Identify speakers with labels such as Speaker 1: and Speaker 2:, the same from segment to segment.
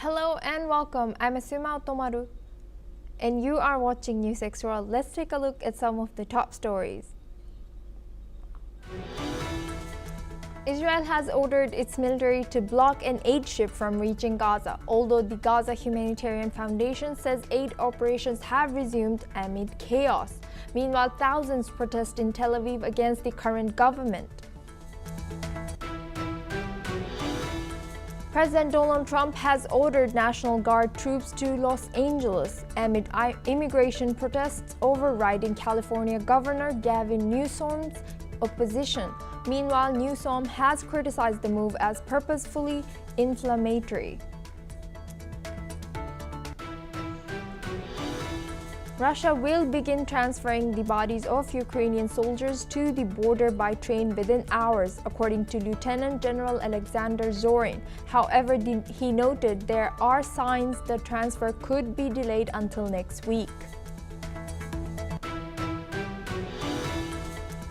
Speaker 1: Hello and welcome. I'm Asuma Otomaru, and you are watching NewsX World. Let's take a look at some of the top stories. Israel has ordered its military to block an aid ship from reaching Gaza, although the Gaza Humanitarian Foundation says aid operations have resumed amid chaos. Meanwhile, thousands protest in Tel Aviv against the current government. President Donald Trump has ordered National Guard troops to Los Angeles amid immigration protests overriding California Governor Gavin Newsom's opposition. Meanwhile, Newsom has criticized the move as purposefully inflammatory. Russia will begin transferring the bodies of Ukrainian soldiers to the border by train within hours, according to Lieutenant General Alexander Zorin. However, he noted there are signs the transfer could be delayed until next week.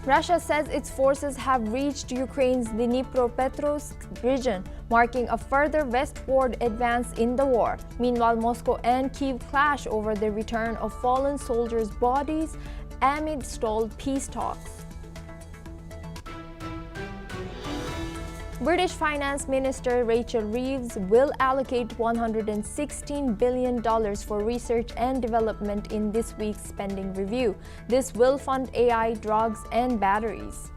Speaker 1: Russia says its forces have reached Ukraine's Dnipropetrovsk region, marking a further westward advance in the war. Meanwhile, Moscow and Kyiv clash over the return of fallen soldiers' bodies amid stalled peace talks. British Finance Minister Rachel Reeves will allocate $116 billion for research and development in this week's spending review. This will fund AI, drugs, and batteries.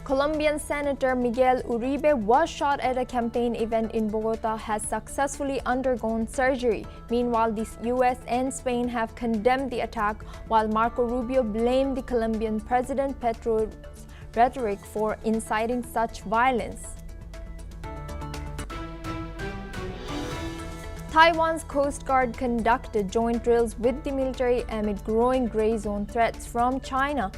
Speaker 1: Colombian Senator Miguel Uribe was shot at a campaign event in Bogota, has successfully undergone surgery. Meanwhile, the US and Spain have condemned the attack, while Marco Rubio blamed the Colombian President Petro's rhetoric for inciting such violence. Taiwan's Coast Guard conducted joint drills with the military amid growing gray zone threats from China.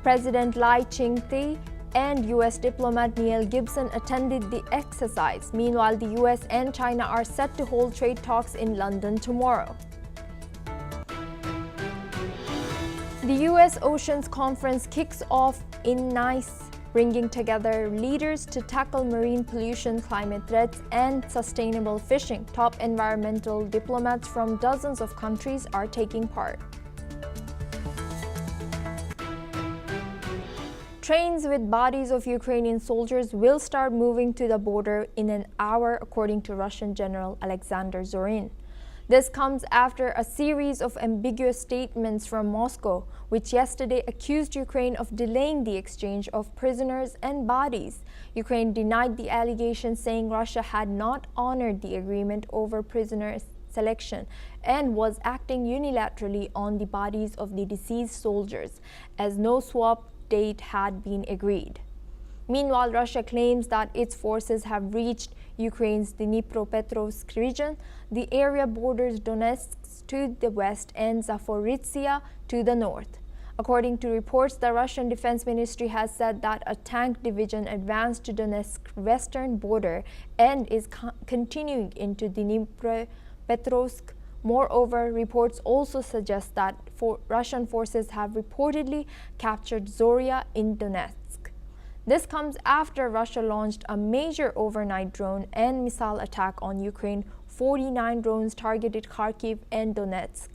Speaker 1: President Lai Ching-te and U.S. diplomat Neil Gibson attended the exercise. Meanwhile, the U.S. and China are set to hold trade talks in London tomorrow. The U.S. Oceans Conference kicks off in Nice, bringing together leaders to tackle marine pollution, climate threats, and sustainable fishing. Top environmental diplomats from dozens of countries are taking part. Trains with bodies of Ukrainian soldiers will start moving to the border in an hour, according to Russian General Alexander Zorin. This comes after a series of ambiguous statements from Moscow, which yesterday accused Ukraine of delaying the exchange of prisoners and bodies. Ukraine denied the allegation, saying Russia had not honored the agreement over prisoner selection and was acting unilaterally on the bodies of the deceased soldiers, as no swap date had been agreed. Meanwhile, Russia claims that its forces have reached Ukraine's Dnipropetrovsk region. The area borders Donetsk to the west and Zaporizhzhia to the north. According to reports, the Russian Defense Ministry has said that a tank division advanced to Donetsk's western border and is continuing into Dnipropetrovsk. Moreover, reports also suggest that Russian forces have reportedly captured Zoria in Donetsk. This comes after Russia launched a major overnight drone and missile attack on Ukraine. 49 drones targeted Kharkiv and Donetsk,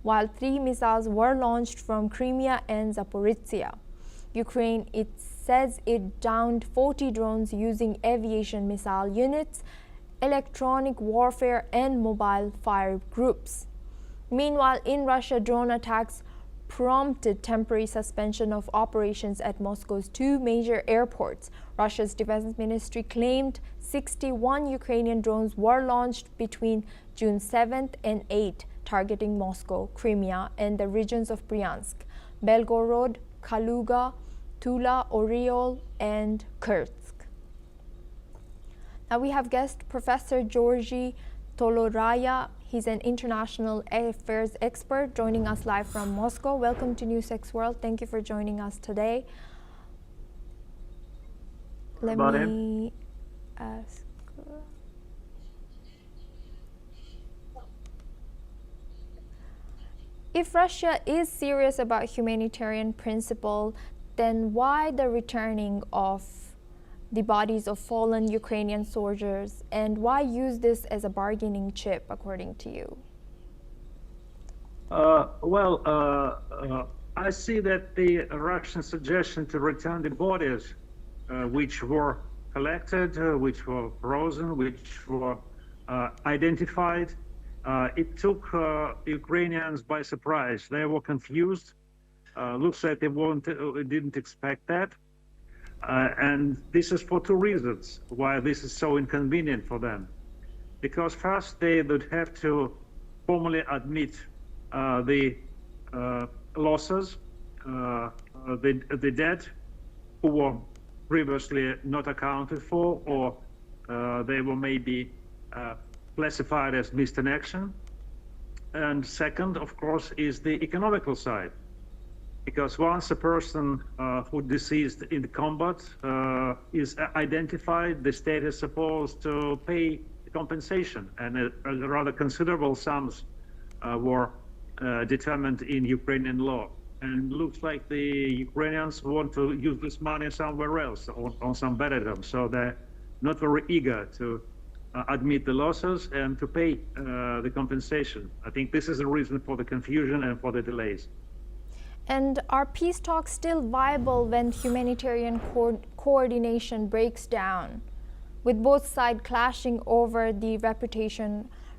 Speaker 1: while 3 missiles were launched from Crimea and Zaporizhzhia. Ukraine says it downed 40 drones using aviation missile units, electronic warfare, and mobile fire groups. Meanwhile, in Russia, drone attacks prompted temporary suspension of operations at Moscow's 2 major airports. Russia's defense ministry claimed 61 Ukrainian drones were launched between June 7th and 8th, targeting Moscow, Crimea, and the regions of Bryansk, Belgorod, Kaluga, Tula, Oriol, and Kursk. Now we have guest Professor Georgi Toloraya. He's an international affairs expert joining us live from Moscow. Welcome to NewsX World. Thank you for joining us today. Let me ask. If Russia is serious about humanitarian principle, then why the returning of the bodies of fallen Ukrainian soldiers, and why use this as a bargaining chip, according to you?
Speaker 2: I see that the Russian suggestion to return the bodies, which were collected, which were frozen, which were identified, it took Ukrainians by surprise. They were confused. Looks like they didn't expect that. And this is for two reasons why this is so inconvenient for them. Because first, they would have to formally admit the losses, the dead who were previously not accounted for, or they were maybe classified as missed in action. And second, of course, is the economical side. Because once a person who deceased in combat is identified, the state is supposed to pay compensation, and rather considerable sums were determined in Ukrainian law. And looks like the Ukrainians want to use this money somewhere else, on some better terms. So they're not very eager to admit the losses and to pay the compensation. I think this is the reason for the confusion and for the delays.
Speaker 1: And are peace talks still viable when humanitarian coordination breaks down, with both sides clashing over the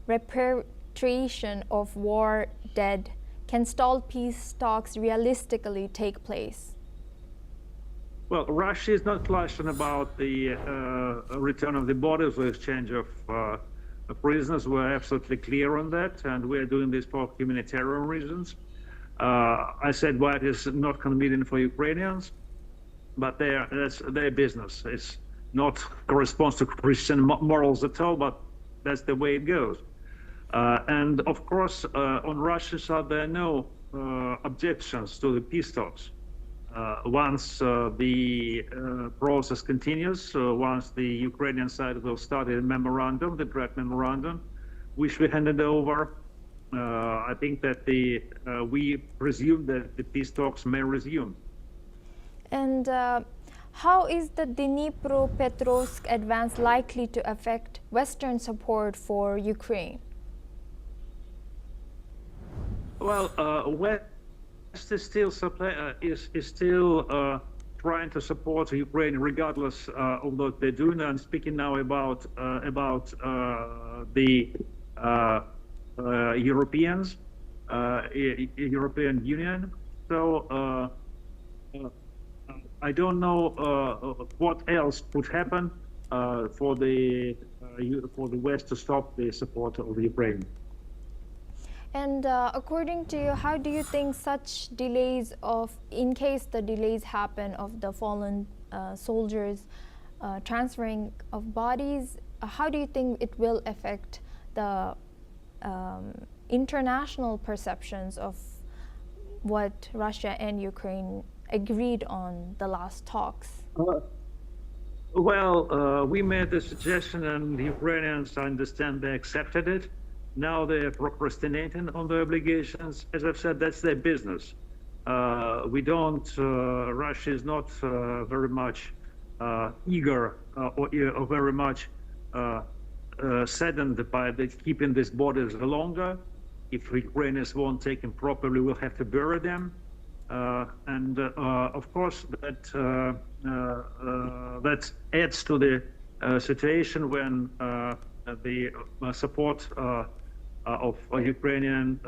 Speaker 1: repatriation of war dead? Can stalled peace talks realistically take place?
Speaker 2: Well, Russia is not clashing about the return of the bodies or exchange of prisoners. We're absolutely clear on that, and we're doing this for humanitarian reasons. I said why it is not convenient for Ukrainians, but that's their business. It's not corresponds to Christian morals at all, but that's the way it goes. And of course, on Russia's side, there are no objections to the peace talks. Once the process continues, once the Ukrainian side will start a memorandum, the draft memorandum, which we handed over, I think that we presume that the peace talks may resume.
Speaker 1: And how is the Dnipropetrovsk advance likely to affect Western support for Ukraine?
Speaker 2: Well, West is still trying to support Ukraine regardless of what they're doing. I'm speaking now about the Europeans, European Union. So I don't know what else could happen for the West to stop the support of Ukraine.
Speaker 1: And according to you, how do you think such delays in case the delays happen of the fallen soldiers transferring of bodies, how do you think it will affect the international perceptions of what Russia and Ukraine agreed on the last talks?
Speaker 2: We made the suggestion, and the Ukrainians, I understand, they accepted it. Now they're procrastinating on their obligations. As I've said, that's their business. Russia is not very much eager or very much saddened by keeping these borders longer. If Ukrainians won't take them properly, we'll have to bury them. And of course, that adds to the situation when the support of Ukrainian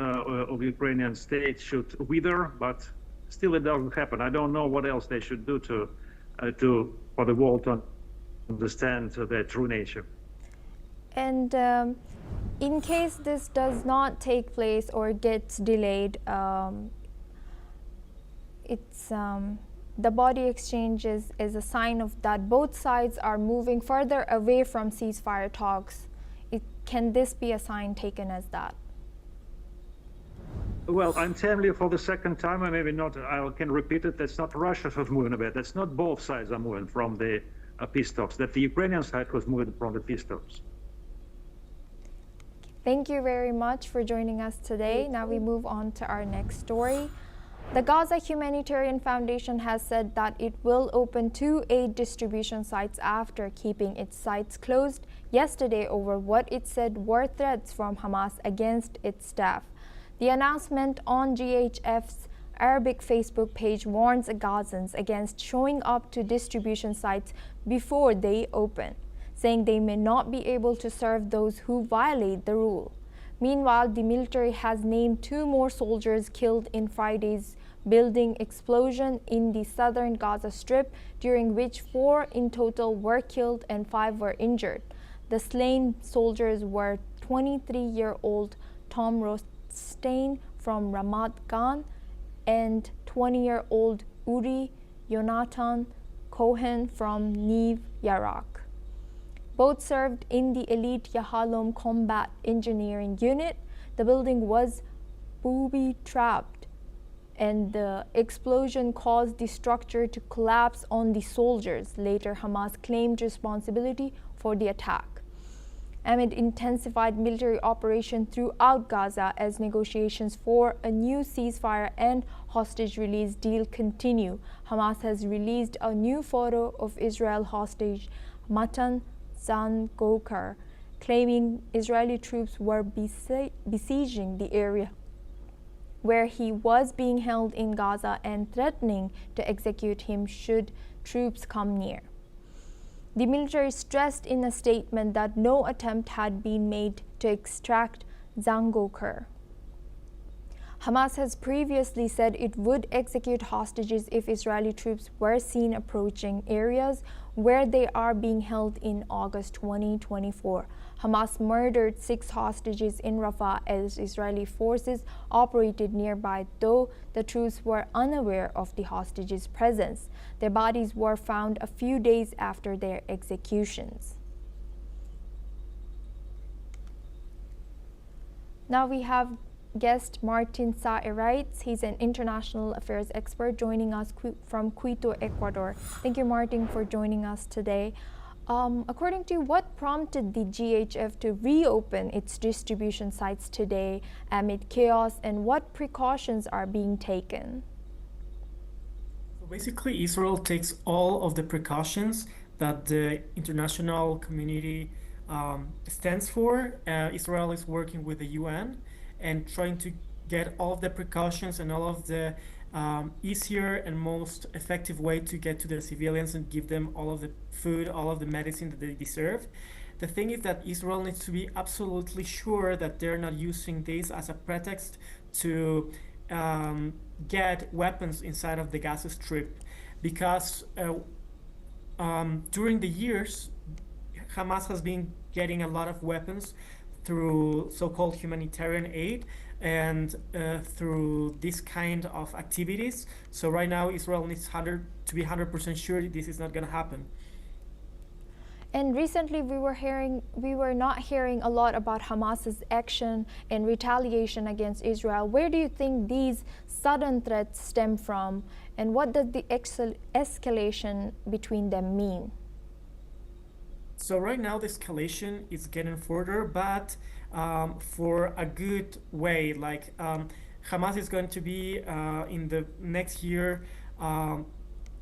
Speaker 2: state should wither, but still it doesn't happen. I don't know what else they should do for the world to understand their true nature.
Speaker 1: And in case this does not take place or gets delayed, the body exchange is a sign of that both sides are moving further away from ceasefire talks. Can this be a sign taken as that?
Speaker 2: Well, I'm telling you for the second time, or maybe not, I can repeat it, that's not Russia who's moving away. That's not both sides are moving from the peace talks. That the Ukrainian side was moving from the peace talks.
Speaker 1: Thank you very much for joining us today. Now we move on to our next story. The Gaza Humanitarian Foundation has said that it will open 2 aid distribution sites after keeping its sites closed yesterday over what it said were threats from Hamas against its staff. The announcement on GHF's Arabic Facebook page warns Gazans against showing up to distribution sites before they open, saying they may not be able to serve those who violate the rule. Meanwhile, the military has named 2 more soldiers killed in Friday's building explosion in the southern Gaza Strip, during which 4 in total were killed and 5 were injured. The slain soldiers were 23-year-old Tom Rothstein from Ramat Gan and 20-year-old Uri Yonatan Cohen from Neve Yarak. Both served in the elite Yahalom Combat Engineering Unit. The building was booby-trapped, and the explosion caused the structure to collapse on the soldiers. Later, Hamas claimed responsibility for the attack. Amid intensified military operation throughout Gaza as negotiations for a new ceasefire and hostage release deal continue, Hamas has released a new photo of Israel hostage Matan Zangokar, claiming Israeli troops were besieging the area where he was being held in Gaza and threatening to execute him should troops come near. The military stressed in a statement that no attempt had been made to extract Zangokar. Hamas has previously said it would execute hostages if Israeli troops were seen approaching areas where they are being held in August 2024. Hamas murdered 6 hostages in Rafah as Israeli forces operated nearby, though the troops were unaware of the hostages' presence. Their bodies were found a few days after their executions. Now we have guest Martin Saerites. He's an international affairs expert joining us from Quito, Ecuador. Thank you, Martin, for joining us today. According to you, what prompted the GHF to reopen its distribution sites today amid chaos, and what precautions are being taken?
Speaker 3: So basically, Israel takes all of the precautions that the international community stands for. Israel is working with the UN and trying to get all of the precautions and all of the easier and most effective way to get to the civilians and give them all of the food, all of the medicine that they deserve. The thing is that Israel needs to be absolutely sure that they're not using this as a pretext to get weapons inside of the Gaza Strip, because during the years, Hamas has been getting a lot of weapons through so-called humanitarian aid and through this kind of activities. So right now, Israel needs to be 100% sure this is not going to happen.
Speaker 1: And recently, we were not hearing a lot about Hamas's action and retaliation against Israel. Where do you think these sudden threats stem from, and what does the escalation between them mean?
Speaker 3: So right now the escalation is getting further, but for a good way. Like Hamas is going to be in the next year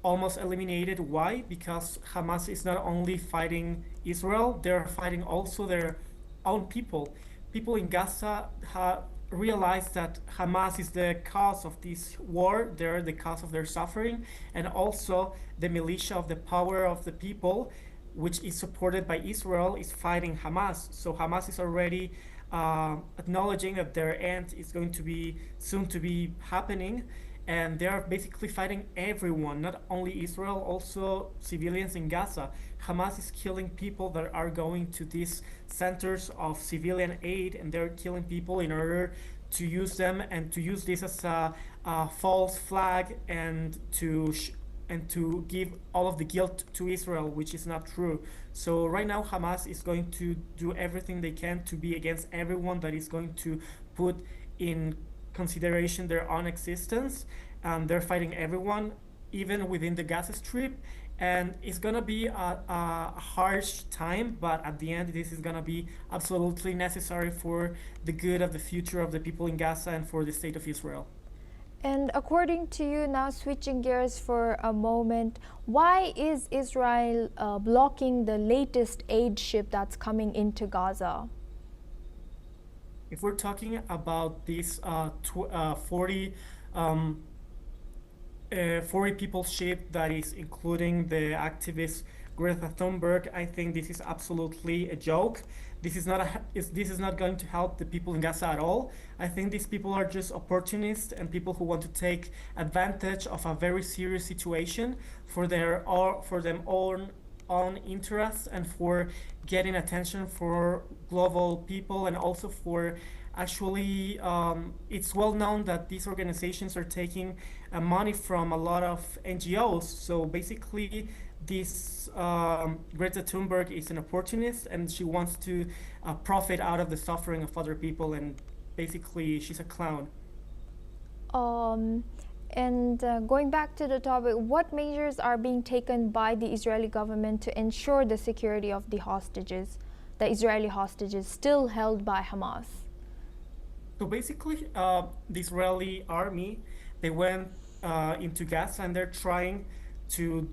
Speaker 3: almost eliminated. Why? Because Hamas is not only fighting Israel, they're fighting also their own people. People in Gaza realize that Hamas is the cause of this war, they're the cause of their suffering, and also the militia of the power of the people, which is supported by Israel, is fighting Hamas. So Hamas is already acknowledging that their end is going to be soon to be happening, and they are basically fighting everyone, not only Israel, also civilians in Gaza. Hamas is killing people that are going to these centers of civilian aid, and they're killing people in order to use them and to use this as a false flag and to give all of the guilt to Israel, which is not true. So right now Hamas is going to do everything they can to be against everyone that is going to put in consideration their own existence. They're fighting everyone, even within the Gaza Strip, and it's gonna be a harsh time, but at the end this is gonna be absolutely necessary for the good of the future of the people in Gaza and for the state of Israel.
Speaker 1: And according to you, now switching gears for a moment, why is Israel blocking the latest aid ship that's coming into Gaza?
Speaker 3: If we're talking about this 40 um, 40 people ship that is including the activist Greta Thunberg, I think this is absolutely a joke. This is not going to help the people in Gaza at all. I think these people are just opportunists and people who want to take advantage of a very serious situation for their or for them own interests and for getting attention for global people, and also for actually it's well known that these organizations are taking money from a lot of NGOs. So basically this Greta Thunberg is an opportunist and she wants to profit out of the suffering of other people, and basically she's a clown.
Speaker 1: Um, and going back to the topic, what measures are being taken by the Israeli government to ensure the security of the hostages, the Israeli hostages still held by Hamas?
Speaker 3: So basically, the Israeli army, they went into Gaza and they're trying to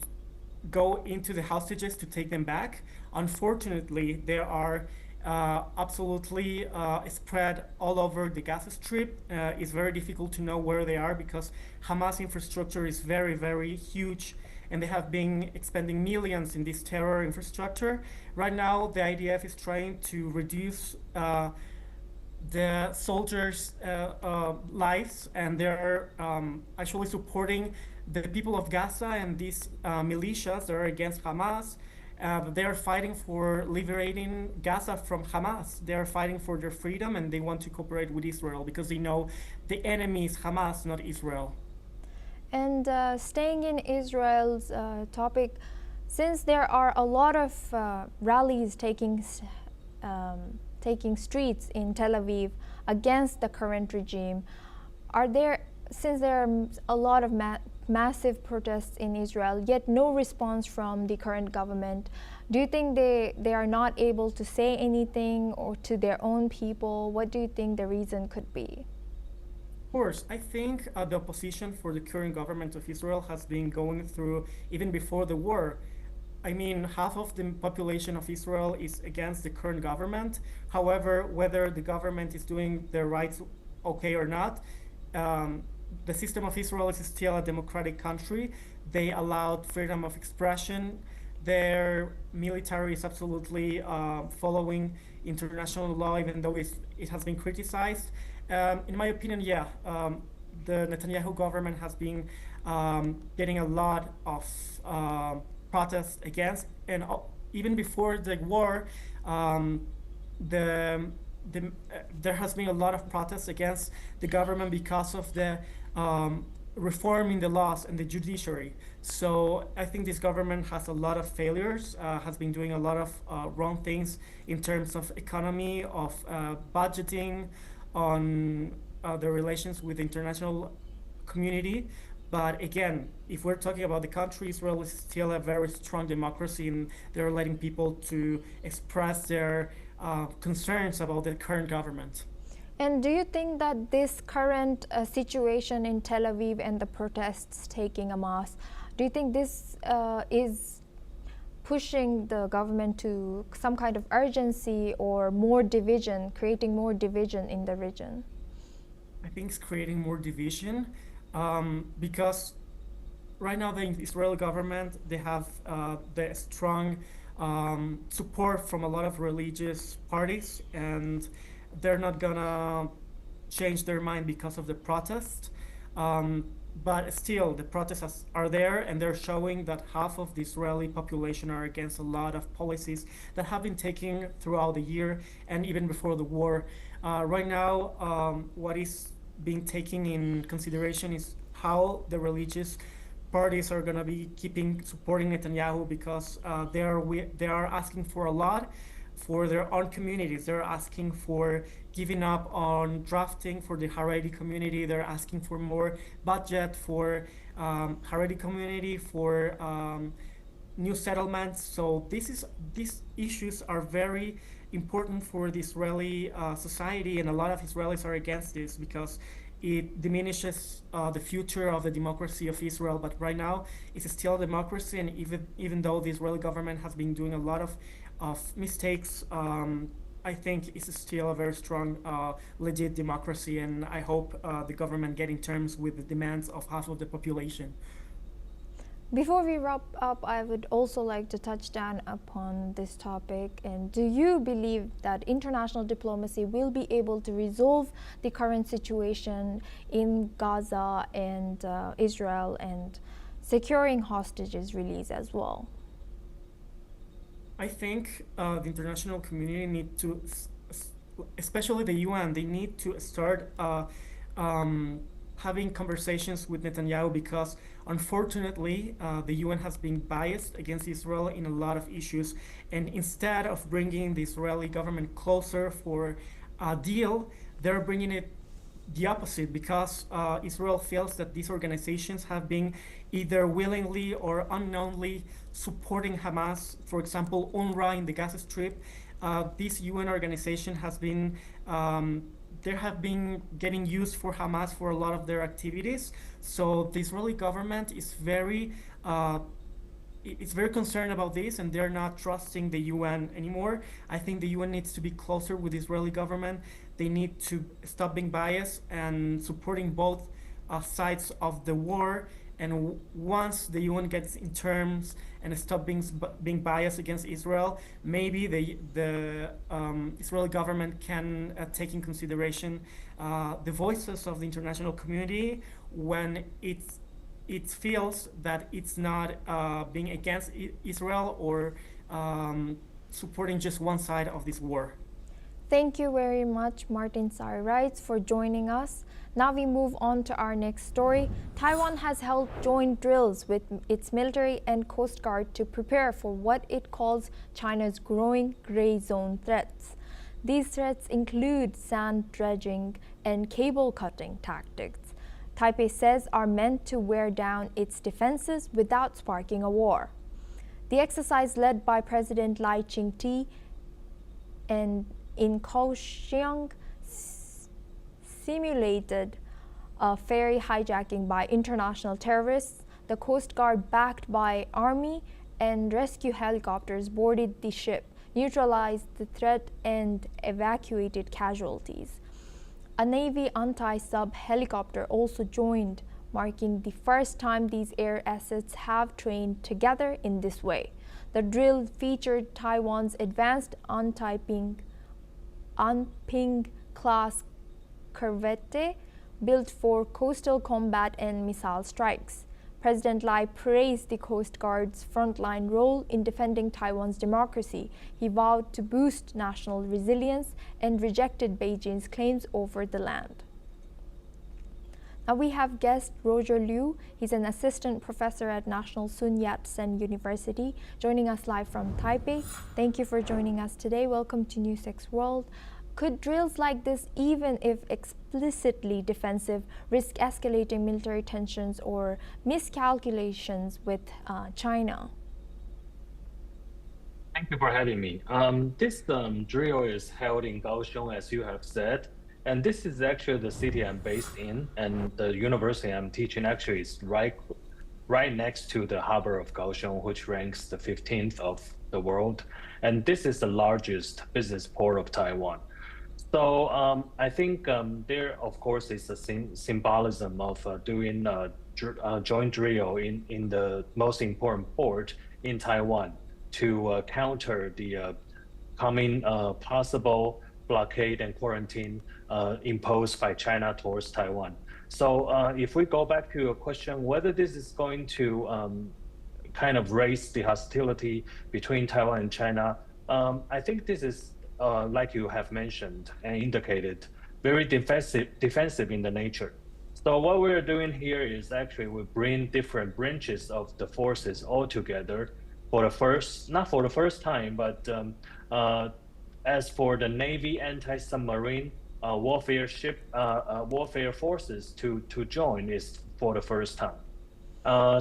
Speaker 3: go into the hostages to take them back. Unfortunately, there are absolutely spread all over the Gaza Strip. It's very difficult to know where they are because Hamas infrastructure is very, very huge, and they have been expending millions in this terror infrastructure. Right now, the IDF is trying to reduce the soldiers' lives, and they're actually supporting the people of Gaza and these militias that are against Hamas. They are fighting for liberating Gaza from Hamas. They are fighting for their freedom, and they want to cooperate with Israel because they know the enemy is Hamas, not Israel.
Speaker 1: And staying in Israel's topic, since there are a lot of rallies taking streets in Tel Aviv against the current regime, since there are a lot of massive protests in Israel, yet no response from the current government, do you think they are not able to say anything or to their own people? What do you think the reason could be?
Speaker 3: Of course, I think the opposition for the current government of Israel has been going through even before the war. I mean, half of the population of Israel is against the current government. However, whether the government is doing their rights okay or not, the system of Israel is still a democratic country. They allowed freedom of expression. Their military is absolutely following international law, even though it has been criticized. In my opinion, yeah, the Netanyahu government has been getting a lot of protests against, and even before the war, there has been a lot of protests against the government because of the reform in the laws and the judiciary. So I think this government has a lot of failures, has been doing a lot of wrong things in terms of economy, of budgeting, on the relations with the international community. But again, if we're talking about the country, Israel is still a very strong democracy, and they're letting people to express their concerns about the current government.
Speaker 1: And do you think that this current situation in Tel Aviv and the protests taking Hamas, do you think this is pushing the government to some kind of urgency or more division, creating more division in the region?
Speaker 3: I think it's creating more division because right now the Israeli government, they have the strong support from a lot of religious parties, and they're not gonna change their mind because of the protest. But still, the protests are there, and they're showing that half of the Israeli population are against a lot of policies that have been taken throughout the year and even before the war. Right now, what is being taken in consideration is how the religious parties are going to be supporting Netanyahu, because they are asking for a lot for their own communities. They're asking for giving up on drafting for the Haredi community. They're asking for more budget for Haredi community, for new settlements. So these issues are very important for the Israeli society, and a lot of Israelis are against this because it diminishes the future of the democracy of Israel. But right now, it's still a democracy, and even though the Israeli government has been doing a lot of mistakes, I think it's still a very strong, legit democracy, and I hope the government get in terms with the demands of half of the population.
Speaker 1: Before we wrap up, I would also like to touch down upon this topic. And do you believe that international diplomacy will be able to resolve the current situation in Gaza and Israel, and securing hostages release as well?
Speaker 3: I think the international community need to, especially the UN, they need to start um, having conversations with Netanyahu, because unfortunately the UN has been biased against Israel in a lot of issues, and instead of bringing the Israeli government closer for a deal, they're bringing it the opposite, because Israel feels that these organizations have been either willingly or unknowingly supporting Hamas. For example, UNRWA in the Gaza Strip, this UN organization has been they have been getting used for Hamas for a lot of their activities. So the Israeli government is it's very concerned about this, and they're not trusting the UN anymore. I think the UN needs to be closer with the Israeli government. They need to stop being biased and supporting both sides of the war. And once the UN gets in terms and stop being biased against Israel, maybe the Israeli government can take in consideration the voices of the international community when it feels that it's not being against Israel or supporting just one side of this war.
Speaker 1: Thank you very much, Martin Sari-Wrights, for joining us. Now we move on to our next story. Taiwan has held joint drills with its military and Coast Guard to prepare for what it calls China's growing gray zone threats. These threats include sand dredging and cable cutting tactics Taipei says are meant to wear down its defenses without sparking a war. The exercise, led by President Lai Ching-te and in Kaohsiung, simulated a ferry hijacking by international terrorists. The Coast Guard, backed by Army and rescue helicopters, boarded the ship, neutralized the threat, and evacuated casualties. A Navy anti-sub helicopter also joined, marking the first time these air assets have trained together in this way. The drill featured Taiwan's advanced Anping class corvette, built for coastal combat and missile strikes. President Lai praised the Coast Guard's frontline role in defending Taiwan's democracy. He vowed to boost national resilience and rejected Beijing's claims over the land. Now we have guest Roger Liu. He's an assistant professor at National Sun Yat-sen University, joining us live from Taipei. Thank you for joining us today. Welcome to NewsX World. Could drills like this, even if explicitly defensive, risk escalating military tensions or miscalculations with China?
Speaker 4: Thank you for having me. This drill is held in Kaohsiung, as you have said, and this is actually the city I'm based in, and the university I'm teaching actually is right next to the harbor of Kaohsiung, which ranks the 15th of the world, and this is the largest business port of Taiwan. So I think there, of course, is a symbolism of doing a joint drill in the most important port in Taiwan to counter the coming possible blockade and quarantine imposed by China towards Taiwan. So if we go back to your question, whether this is going to kind of raise the hostility between Taiwan and China, I think this is, like you have mentioned and indicated, very defensive in the nature. So what we're doing here is actually we bring different branches of the forces all together for the first, not for the first time, but as for the Navy anti-submarine warfare warfare forces to join is for the first time.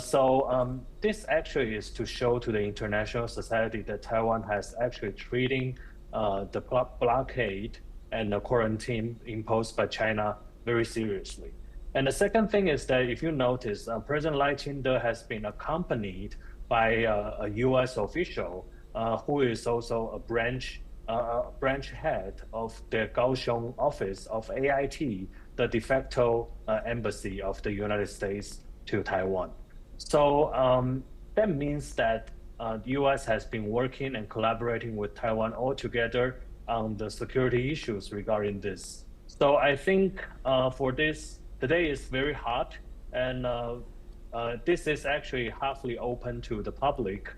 Speaker 4: So this actually is to show to the international society that Taiwan has actually treating the blockade and the quarantine imposed by China very seriously. And the second thing is that if you notice, President Lai Ching-te has been accompanied by a U.S. official who is also a branch head of the Kaohsiung office of AIT, the de facto embassy of the United States to Taiwan. So that means that the U.S. has been working and collaborating with Taiwan all together on the security issues regarding this. So I think for this, the day is very hot, and this is actually halfly open to the public.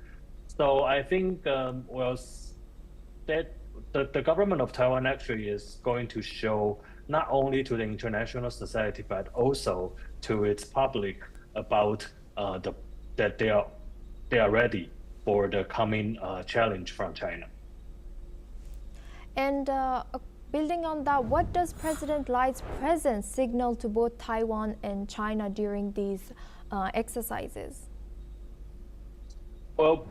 Speaker 4: So I think, that the government of Taiwan actually is going to show not only to the international society, but also to its public about that they are ready for the coming challenge from China.
Speaker 1: And building on that, what does President Lai's presence signal to both Taiwan and China during these exercises?
Speaker 4: Well,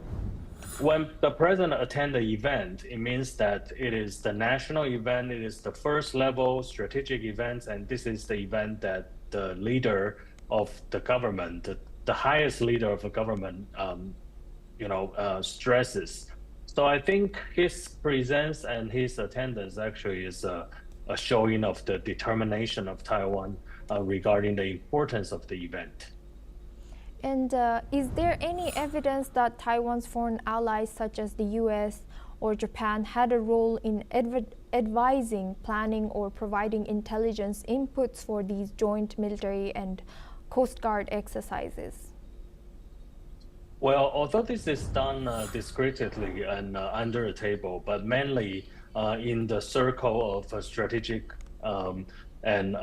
Speaker 4: when the president attends the event, it means that it is the national event, it is the first level strategic event, and this is the event that the leader of the government, the highest leader of the government, stresses. So I think his presence and his attendance actually is a showing of the determination of Taiwan regarding the importance of the event.
Speaker 1: And is there any evidence that Taiwan's foreign allies, such as the US or Japan, had a role in advising, planning, or providing intelligence inputs for these joint military and Coast Guard exercises?
Speaker 4: Well, although this is done discreetly and under the table, but mainly in the circle of strategic and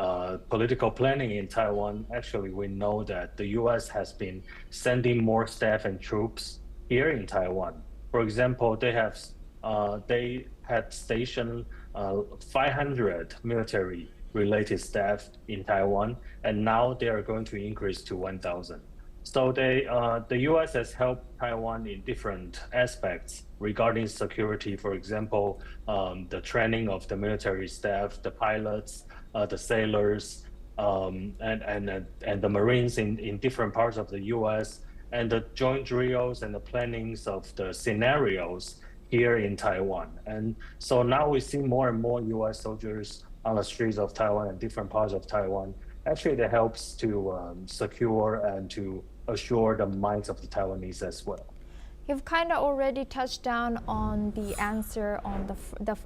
Speaker 4: political planning in Taiwan, actually, we know that the U.S. has been sending more staff and troops here in Taiwan. For example, they had stationed 500 military-related staff in Taiwan, and now they are going to increase to 1,000. So the U.S. has helped Taiwan in different aspects regarding security. For example, the training of the military staff, the pilots, the sailors, and the Marines in different parts of the U.S., and the joint drills and the plannings of the scenarios here in Taiwan. And so now we see more and more U.S. soldiers on the streets of Taiwan and different parts of Taiwan. Actually, that helps to secure and to assure the minds of the Taiwanese as well.
Speaker 1: You've kind of already touched down on the answer on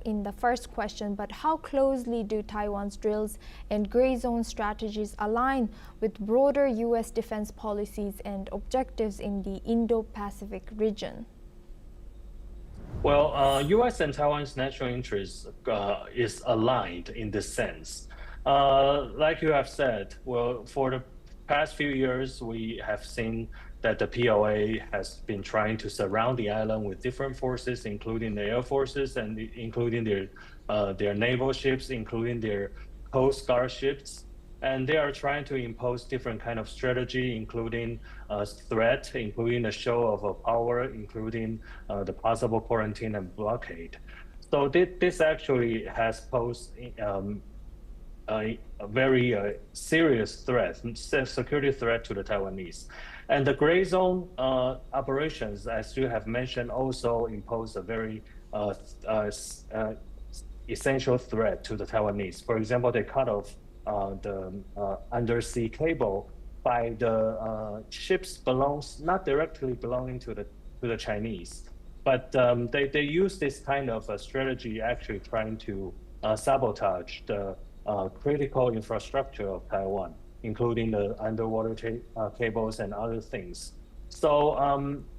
Speaker 1: in the first question, but how closely do Taiwan's drills and gray zone strategies align with broader U.S. defense policies and objectives in the Indo-Pacific region?
Speaker 4: Well, U.S. and Taiwan's national interest is aligned in this sense. Like you have said, well, for the past few years, we have seen that the PLA has been trying to surround the island with different forces, including the air forces and including their naval ships, including their Coast Guard ships. And they are trying to impose different kind of strategy, including threat, including the show of a power, including the possible quarantine and blockade. So this actually has posed a very serious threat, security threat to the Taiwanese. And the gray zone operations, as you have mentioned, also impose a very essential threat to the Taiwanese. For example, they cut off the undersea cable by the ships not directly belonging to the Chinese, but they use this kind of strategy, actually trying to sabotage the critical infrastructure of Taiwan, including the underwater cables and other things. So,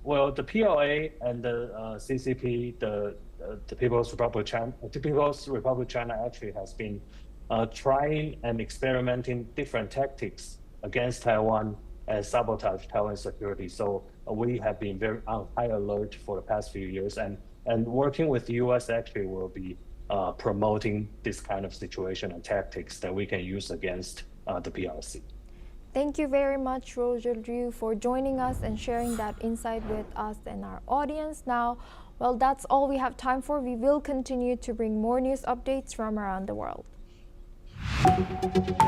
Speaker 4: well, the PLA and the CCP, the People's Republic of China, actually has been trying and experimenting different tactics against Taiwan and sabotage Taiwan's security. So we have been very on high alert for the past few years, and working with the U.S. actually will be promoting this kind of situation and tactics that we can use against the PRC.
Speaker 1: Thank you very much, Roger Liu, for joining us and sharing that insight with us and our audience. Now, well, that's all we have time for. We will continue to bring more news updates from around the world.